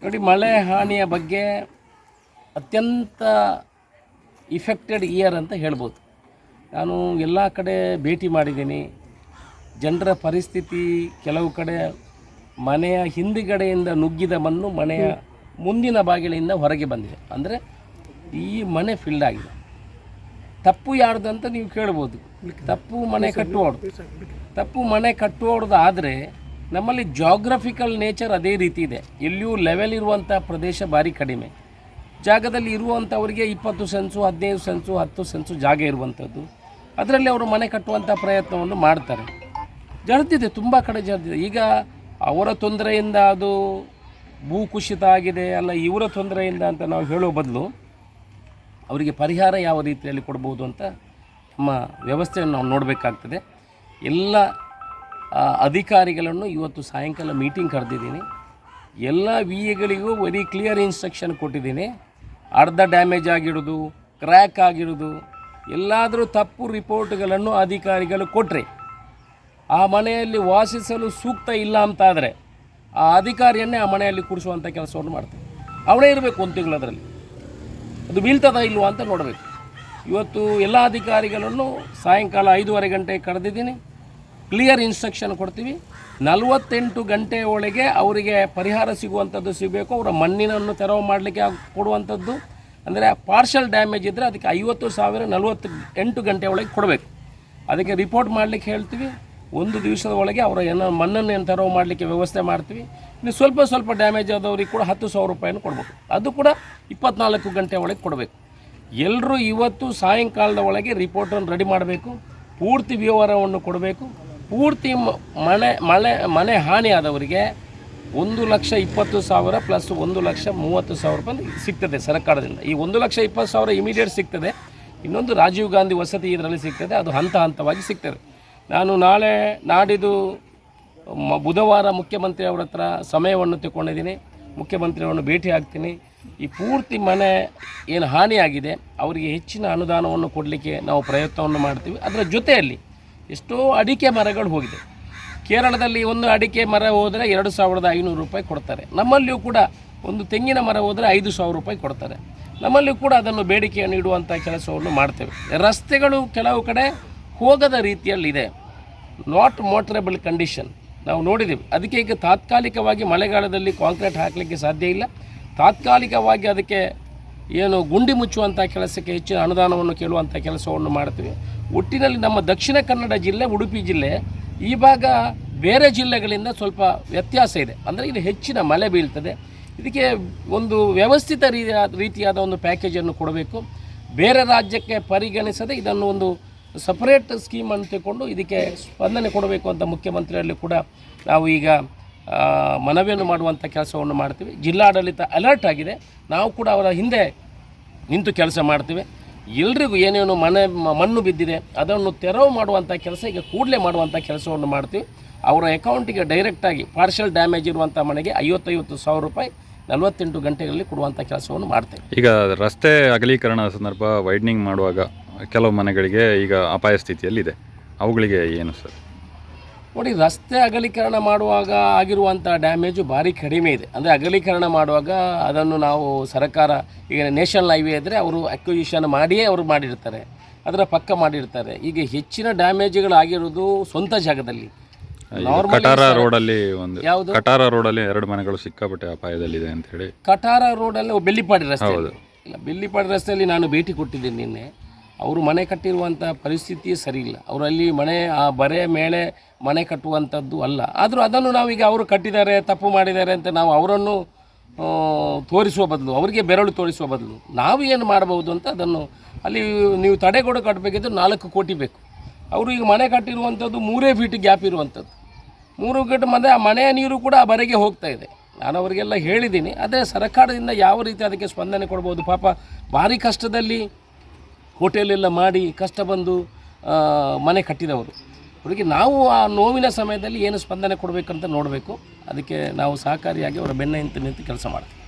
ನೋಡಿ, ಮಳೆ ಹಾನಿಯ ಬಗ್ಗೆ ಅತ್ಯಂತ ಇಫೆಕ್ಟೆಡ್ ಇಯರ್ ಅಂತ ಹೇಳ್ಬೋದು. ನಾನು ಎಲ್ಲ ಕಡೆ ಭೇಟಿ ಮಾಡಿದ್ದೀನಿ. ಜನರ ಪರಿಸ್ಥಿತಿ, ಕೆಲವು ಕಡೆ ಮನೆಯ ಹಿಂದುಗಡೆಯಿಂದ ನುಗ್ಗಿದ ಮಣ್ಣು ಮನೆಯ ಮುಂದಿನ ಬಾಗಿಲಿಂದ ಹೊರಗೆ ಬಂದಿದೆ. ಅಂದರೆ ಈ ಮನೆ ಫಿಲ್ಡ್ ಆಗಿದೆ. ತಪ್ಪು ಯಾರ್ದು ಅಂತ ನೀವು ಕೇಳ್ಬೋದು. ತಪ್ಪು ಮನೆ ಕಟ್ಟುವವ್ರದ್ದು ಆದರೆ ನಮ್ಮಲ್ಲಿ ಜಾಗ್ರಫಿಕಲ್ ನೇಚರ್ ಅದೇ ರೀತಿ ಇದೆ. ಎಲ್ಲಿಯೂ ಲೆವೆಲ್ ಇರುವಂಥ ಪ್ರದೇಶ ಭಾರಿ ಕಡಿಮೆ. ಜಾಗದಲ್ಲಿ ಇರುವಂಥವ್ರಿಗೆ 20 ಸೆನ್ಸು, 15 ಸೆನ್ಸು, 10 ಸೆನ್ಸು ಜಾಗ ಇರುವಂಥದ್ದು. ಅದರಲ್ಲಿ ಅವರು ಮನೆ ಕಟ್ಟುವಂಥ ಪ್ರಯತ್ನವನ್ನು ಮಾಡ್ತಾರೆ. ಜರ್ದಿದೆ, ತುಂಬ ಕಡೆ ಜರ್ದಿದೆ. ಈಗ ಅವರ ತೊಂದರೆಯಿಂದ ಅದು ಭೂಕುಸಿತ ಆಗಿದೆ ಅಲ್ಲ, ಇವರ ತೊಂದರೆಯಿಂದ ಅಂತ ನಾವು ಹೇಳೋ ಬದಲು ಅವರಿಗೆ ಪರಿಹಾರ ಯಾವ ರೀತಿಯಲ್ಲಿ ಕೊಡ್ಬೋದು ಅಂತ ನಮ್ಮ ವ್ಯವಸ್ಥೆಯನ್ನು ನಾವು ನೋಡಬೇಕಾಗ್ತದೆ. ಎಲ್ಲ ಅಧಿಕಾರಿಗಳನ್ನು ಇವತ್ತು ಸಾಯಂಕಾಲ ಮೀಟಿಂಗ್ ಕರೆದಿದ್ದೀನಿ. ಎಲ್ಲ ವಿ ಎಗಳಿಗೂ ವೆರಿ ಕ್ಲಿಯರ್ ಇನ್ಸ್ಟ್ರಕ್ಷನ್ ಕೊಟ್ಟಿದ್ದೀನಿ. ಅರ್ಧ ಡ್ಯಾಮೇಜ್ ಆಗಿರೋದು, ಕ್ರ್ಯಾಕ್ ಆಗಿರೋದು, ಎಲ್ಲಾದರೂ ತಪ್ಪು ರಿಪೋರ್ಟ್ಗಳನ್ನು ಅಧಿಕಾರಿಗಳು ಕೊಟ್ಟರೆ ಆ ಮನೆಯಲ್ಲಿ ವಾಸಿಸಲು ಸೂಕ್ತ ಇಲ್ಲ ಅಂತಾದರೆ ಆ ಅಧಿಕಾರಿಯನ್ನೇ ಆ ಮನೆಯಲ್ಲಿ ಕೂರಿಸುವಂಥ ಕೆಲಸವನ್ನು ಮಾಡ್ತೀವಿ. ಅವಳೇ ಇರಬೇಕು 1 ತಿಂಗಳು. ಅದರಲ್ಲಿ ಅದು ಬೀಳ್ತದ ಇಲ್ವಾ ಅಂತ ನೋಡಬೇಕು. ಇವತ್ತು ಎಲ್ಲ ಅಧಿಕಾರಿಗಳನ್ನು ಸಾಯಂಕಾಲ 5:30 ಗಂಟೆಗೆ ಕರೆದಿದ್ದೀನಿ. ಕ್ಲಿಯರ್ ಇನ್ಸ್ಟ್ರಕ್ಷನ್ ಕೊಡ್ತೀವಿ. 48 ಗಂಟೆ ಒಳಗೆ ಅವರಿಗೆ ಪರಿಹಾರ ಸಿಗುವಂಥದ್ದು ಸಿಗಬೇಕು. ಅವರ ಮಣ್ಣಿನನ್ನು ತೆರವು ಮಾಡಲಿಕ್ಕೆ ಕೊಡುವಂಥದ್ದು. ಅಂದರೆ ಪಾರ್ಷಲ್ ಡ್ಯಾಮೇಜ್ ಇದ್ದರೆ ಅದಕ್ಕೆ 50,000 48 ಗಂಟೆ ಒಳಗೆ ಕೊಡಬೇಕು. ಅದಕ್ಕೆ ರಿಪೋರ್ಟ್ ಮಾಡಲಿಕ್ಕೆ ಹೇಳ್ತೀವಿ. 1 ದಿವಸದ ಒಳಗೆ ಅವರ ಮಣ್ಣನ್ನು ತೆರವು ಮಾಡಲಿಕ್ಕೆ ವ್ಯವಸ್ಥೆ ಮಾಡ್ತೀವಿ. ಇನ್ನು ಸ್ವಲ್ಪ ಡ್ಯಾಮೇಜ್ ಆದವ್ರಿಗೆ ಕೂಡ 10,000 ರೂಪಾಯಿನ ಕೊಡ್ಬೇಕು. ಅದು ಕೂಡ 24 ಗಂಟೆ ಒಳಗೆ ಕೊಡಬೇಕು. ಎಲ್ಲರೂ ಇವತ್ತು ಸಾಯಂಕಾಲದ ಒಳಗೆ ರಿಪೋರ್ಟನ್ನು ರೆಡಿ ಮಾಡಬೇಕು. ಪೂರ್ತಿ ವಿವರವನ್ನು ಕೊಡಬೇಕು. ಪೂರ್ತಿ ಮನೆ ಹಾನಿ ಆದವರಿಗೆ 1,20,000 ಪ್ಲಸ್ 1,30,000 ರೂಪಾಯಿ ಸಿಗ್ತದೆ ಸರ್ಕಾರದಿಂದ. ಈ 1,20,000 ಇಮಿಡಿಯೇಟ್ ಸಿಗ್ತದೆ. ಇನ್ನೊಂದು ರಾಜೀವ್ ಗಾಂಧಿ ವಸತಿ ಇದರಲ್ಲಿ ಸಿಗ್ತದೆ. ಅದು ಹಂತವಾಗಿ ಸಿಗ್ತದೆ. ನಾನು ನಾಡಿದ್ದು ಬುಧವಾರ ಮುಖ್ಯಮಂತ್ರಿ ಅವರ ಹತ್ರ ಸಮಯವನ್ನು ತಗೊಂಡಿದ್ದೀನಿ. ಮುಖ್ಯಮಂತ್ರಿಯವರನ್ನು ಭೇಟಿ ಆಗ್ತೀನಿ. ಈ ಪೂರ್ತಿ ಮನೆ ಏನು ಹಾನಿಯಾಗಿದೆ ಅವರಿಗೆ ಹೆಚ್ಚಿನ ಅನುದಾನವನ್ನು ಕೊಡಲಿಕ್ಕೆ ನಾವು ಪ್ರಯತ್ನವನ್ನು ಮಾಡ್ತೀವಿ. ಅದರ ಜೊತೆಯಲ್ಲಿ ಎಷ್ಟೋ ಅಡಿಕೆ ಮರಗಳು ಹೋಗಿದೆ. ಕೇರಳದಲ್ಲಿ ಒಂದು ಅಡಿಕೆ ಮರ ಹೋದರೆ 2,500 ರೂಪಾಯಿ ಕೊಡ್ತಾರೆ. ನಮ್ಮಲ್ಲಿಯೂ ಕೂಡ ಒಂದು ತೆಂಗಿನ ಮರ ಹೋದರೆ 5,000 ರೂಪಾಯಿ ಕೊಡ್ತಾರೆ. ನಮ್ಮಲ್ಲಿಯೂ ಕೂಡ ಅದನ್ನು ಬೇಡಿಕೆಯನ್ನು ಇಡುವಂಥ ಕೆಲಸವನ್ನು ಮಾಡ್ತೇವೆ. ರಸ್ತೆಗಳು ಕೆಲವು ಕಡೆ ಹೋಗದ ರೀತಿಯಲ್ಲಿದೆ, ನಾಟ್ ಮೋಟರೇಬಲ್ ಕಂಡೀಷನ್ ನಾವು ನೋಡಿದ್ದೀವಿ. ಅದಕ್ಕೆ ಈಗ ತಾತ್ಕಾಲಿಕವಾಗಿ ಮಳೆಗಾಲದಲ್ಲಿ ಕಾಂಕ್ರೀಟ್ ಹಾಕಲಿಕ್ಕೆ ಸಾಧ್ಯ ಇಲ್ಲ. ತಾತ್ಕಾಲಿಕವಾಗಿ ಅದಕ್ಕೆ ಏನು ಗುಂಡಿ ಮುಚ್ಚುವಂಥ ಕೆಲಸಕ್ಕೆ ಹೆಚ್ಚಿನ ಅನುದಾನವನ್ನು ಕೇಳುವಂಥ ಕೆಲಸವನ್ನು ಮಾಡ್ತೀವಿ. ಒಟ್ಟಿನಲ್ಲಿ ನಮ್ಮ ದಕ್ಷಿಣ ಕನ್ನಡ ಜಿಲ್ಲೆ, ಉಡುಪಿ ಜಿಲ್ಲೆ ಈ ಭಾಗ ಬೇರೆ ಜಿಲ್ಲೆಗಳಿಂದ ಸ್ವಲ್ಪ ವ್ಯತ್ಯಾಸ ಇದೆ. ಅಂದರೆ ಇಲ್ಲಿ ಹೆಚ್ಚಿನ ಮಳೆ ಬೀಳ್ತದೆ. ಇದಕ್ಕೆ ಒಂದು ವ್ಯವಸ್ಥಿತ ರೀತಿಯಾದ ಒಂದು ಪ್ಯಾಕೇಜನ್ನು ಕೊಡಬೇಕು. ಬೇರೆ ರಾಜ್ಯಕ್ಕೆ ಪರಿಗಣಿಸದೆ ಇದನ್ನು ಒಂದು ಸಪರೇಟ್ ಸ್ಕೀಮ್ ಅಂತ ತಗೊಂಡು ಇದಕ್ಕೆ ಸ್ಪಂದನೆ ಕೊಡಬೇಕು ಅಂತ ಮುಖ್ಯಮಂತ್ರಿಯಲ್ಲಿ ಕೂಡ ನಾವು ಈಗ ಮನವಿಯನ್ನು ಮಾಡುವಂಥ ಕೆಲಸವನ್ನು ಮಾಡ್ತೀವಿ. ಜಿಲ್ಲಾಡಳಿತ ಅಲರ್ಟ್ ಆಗಿದೆ. ನಾವು ಕೂಡ ಅವರ ಹಿಂದೆ ನಿಂತು ಕೆಲಸ ಮಾಡ್ತೀವಿ. ಎಲ್ರಿಗೂ ಏನೇನು ಮಣ್ಣು ಬಿದ್ದಿದೆ ಅದನ್ನು ತೆರವು ಮಾಡುವಂಥ ಕೆಲಸ ಈಗ ಕೂಡಲೇ ಮಾಡುವಂಥ ಕೆಲಸವನ್ನು ಮಾಡ್ತೀವಿ. ಅವರ ಅಕೌಂಟಿಗೆ ಡೈರೆಕ್ಟಾಗಿ ಪಾರ್ಷಲ್ ಡ್ಯಾಮೇಜ್ ಇರುವಂಥ ಮನೆಗೆ 50,000 ರೂಪಾಯಿ 48 ಗಂಟೆಗಳಲ್ಲಿ ಕೊಡುವಂಥ ಕೆಲಸವನ್ನು ಮಾಡ್ತೇವೆ. ಈಗ ರಸ್ತೆ ಅಗಲೀಕರಣ ಸಂದರ್ಭ ವೈಡ್ನಿಂಗ್ ಮಾಡುವಾಗ ಕೆಲವು ಮನೆಗಳಿಗೆ ಈಗ ಅಪಾಯ ಸ್ಥಿತಿಯಲ್ಲಿದೆ. ಅವುಗಳಿಗೆ ಏನು ಸರ್? ನೋಡಿ, ರಸ್ತೆ ಅಗಲೀಕರಣ ಮಾಡುವಾಗ ಆಗಿರುವಂಥ ಡ್ಯಾಮೇಜು ಭಾರಿ ಕಡಿಮೆ ಇದೆ. ಅಂದರೆ ಅಗಲೀಕರಣ ಮಾಡುವಾಗ ಅದನ್ನು ನಾವು ಸರ್ಕಾರ, ಈಗ ನ್ಯಾಷನಲ್ ಹೈವೇ ಇದ್ದರೆ ಅವರು ಅಕ್ವಿಜಿಷನ್ ಮಾಡಿಯೇ ಅವರು ಮಾಡಿರ್ತಾರೆ, ಅದರ ಪಕ್ಕ ಮಾಡಿರ್ತಾರೆ. ಈಗ ಹೆಚ್ಚಿನ ಡ್ಯಾಮೇಜ್ಗಳಾಗಿರೋದು ಸ್ವಂತ ಜಾಗದಲ್ಲಿ. ಕಟಾರ ರೋಡಲ್ಲಿ ಯಾವುದು ಕಟಾರ ರೋಡಲ್ಲಿ 2 ಮನೆಗಳು ಸಿಕ್ಕಾಪಟ್ಟೆ ಅಪಾಯದಲ್ಲಿದೆ ಅಂತ ಹೇಳಿ. ಕಟಾರ ರೋಡಲ್ಲಿ ಬೆಳ್ಳಿಪಾಡಿ ರಸ್ತೆ ಇಲ್ಲ, ಬೆಳ್ಳಿಪಾಡಿ ರಸ್ತೆಯಲ್ಲಿ ನಾನು ಭೇಟಿ ಕೊಟ್ಟಿದ್ದೀನಿ ನಿನ್ನೆ. ಅವರು ಮನೆ ಕಟ್ಟಿರುವಂಥ ಪರಿಸ್ಥಿತಿ ಸರಿ ಇಲ್ಲ. ಅವರಲ್ಲಿ ಬರೆ ಮೇಲೆ ಮನೆ ಕಟ್ಟುವಂಥದ್ದು ಅಲ್ಲ. ಆದರೂ ಅದನ್ನು ನಾವೀಗ ಅವರು ಕಟ್ಟಿದ್ದಾರೆ, ತಪ್ಪು ಮಾಡಿದ್ದಾರೆ ಅಂತ ನಾವು ಅವರನ್ನು ತೋರಿಸುವ ಬದಲು, ಅವರಿಗೆ ಬೆರಳು ತೋರಿಸುವ ಬದಲು ನಾವು ಏನು ಮಾಡಬಹುದು ಅಂತ ಅದನ್ನು ಅಲ್ಲಿ ನೀವು ತಡೆಗೋಡೆ ಕಟ್ಟಬೇಕಿದ್ರೆ 4 ಕೋಟಿ ಬೇಕು. ಅವರು ಈಗ ಮನೆ ಕಟ್ಟಿರುವಂಥದ್ದು 3 ಫೀಟ್ ಗ್ಯಾಪ್ ಇರುವಂಥದ್ದು. 3 ಫೀಟ್ ಮಧ್ಯೆ ಆ ಮನೆಯ ನೀರು ಕೂಡ ಆ ಬರೆಗೆ ಹೋಗ್ತಾ ಇದೆ. ನಾನು ಅವರಿಗೆಲ್ಲ ಹೇಳಿದ್ದೀನಿ. ಅದೇ ಸರ್ಕಾರದಿಂದ ಯಾವ ರೀತಿ ಅದಕ್ಕೆ ಸ್ಪಂದನೆ ಕೊಡ್ಬೋದು. ಪಾಪ ಭಾರಿ ಕಷ್ಟದಲ್ಲಿ ಹೋಟೆಲೆಲ್ಲ ಮಾಡಿ ಕಷ್ಟ ಬಂದು ಮನೆ ಕಟ್ಟಿದವರು. ಅವರಿಗೆ ನಾವು ಆ ನೋವಿನ ಸಮಯದಲ್ಲಿ ಏನು ಸ್ಪಂದನೆ ಕೊಡಬೇಕಂತ ನೋಡಬೇಕು. ಅದಕ್ಕೆ ನಾವು ಸಹಕಾರಿಯಾಗಿ ಅವರ ಬೆನ್ನ ನಿಂತು ಕೆಲಸ ಮಾಡ್ತೀವಿ.